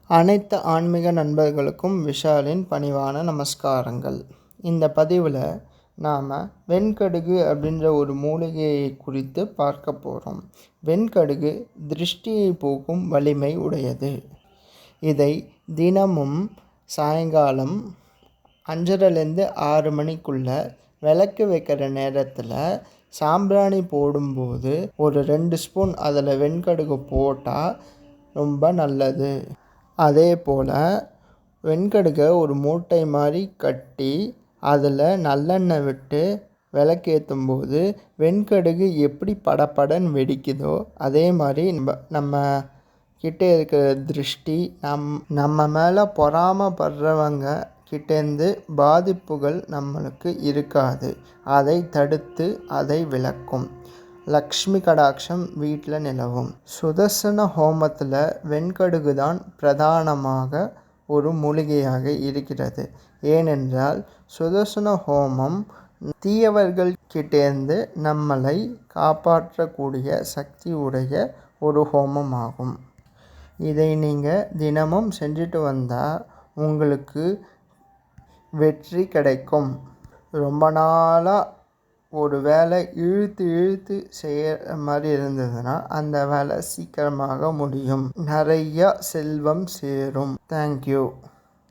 அனைத்து ஆன்மீக நண்பர்களுக்கும் விஷாலின் பணிவான நமஸ்காரங்கள். இந்த பதிவில் நாம் வெண்கடுகு அப்படின்ற ஒரு மூலிகையை குறித்து பார்க்க போகிறோம். வெண்கடுகு திருஷ்டியை போக்கும் வலிமை உடையது. இதை தினமும் சாயங்காலம் 5:30லேருந்து 6 மணிக்குள்ளே விளக்கு வைக்கிற நேரத்தில் சாம்பிராணி போடும்போது ஒரு 2 ஸ்பூன் அதில் வெண்கடுகு போட்டால் ரொம்ப நல்லது. அதே போல் வெண்கடுகை ஒரு மூட்டை மாதிரி கட்டி அதில் நல்லெண்ணெய் விட்டு விளக்கேற்றும்போது வெண்கடுகு எப்படி படபடன்னு வெடிக்குதோ அதே மாதிரி நம்ம கிட்டே இருக்கிற திருஷ்டி நம்ம மேலே பொறாமப்படுறவங்க கிட்டேருந்து பாதிப்புகள் நம்மளுக்கு இருக்காது. அதை தடுத்து அதை விளக்கும். லக்ஷ்மி கடாட்சம் வீட்டில் நிலவும். சுதர்சன ஹோமத்தில் வெண்கடுகு தான் பிரதானமாக ஒரு மூலிகையாக இருக்கிறது. ஏனென்றால் சுதர்சன ஹோமம் தீயவர்கள் கிட்டேருந்து நம்மளை காப்பாற்றக்கூடிய சக்தி உடைய ஒரு ஹோமமாகும். இதை நீங்கள் தினமும் செஞ்சுட்டு வந்தால் உங்களுக்கு வெற்றி கிடைக்கும். ரொம்ப நாளாக ஒரு வேலை இழுத்து செய்கிற மாதிரி இருந்ததுன்னா அந்த வேலை சீக்கிரமாக முடியும். நிறைய செல்வம் சேரும். தேங்க்யூ.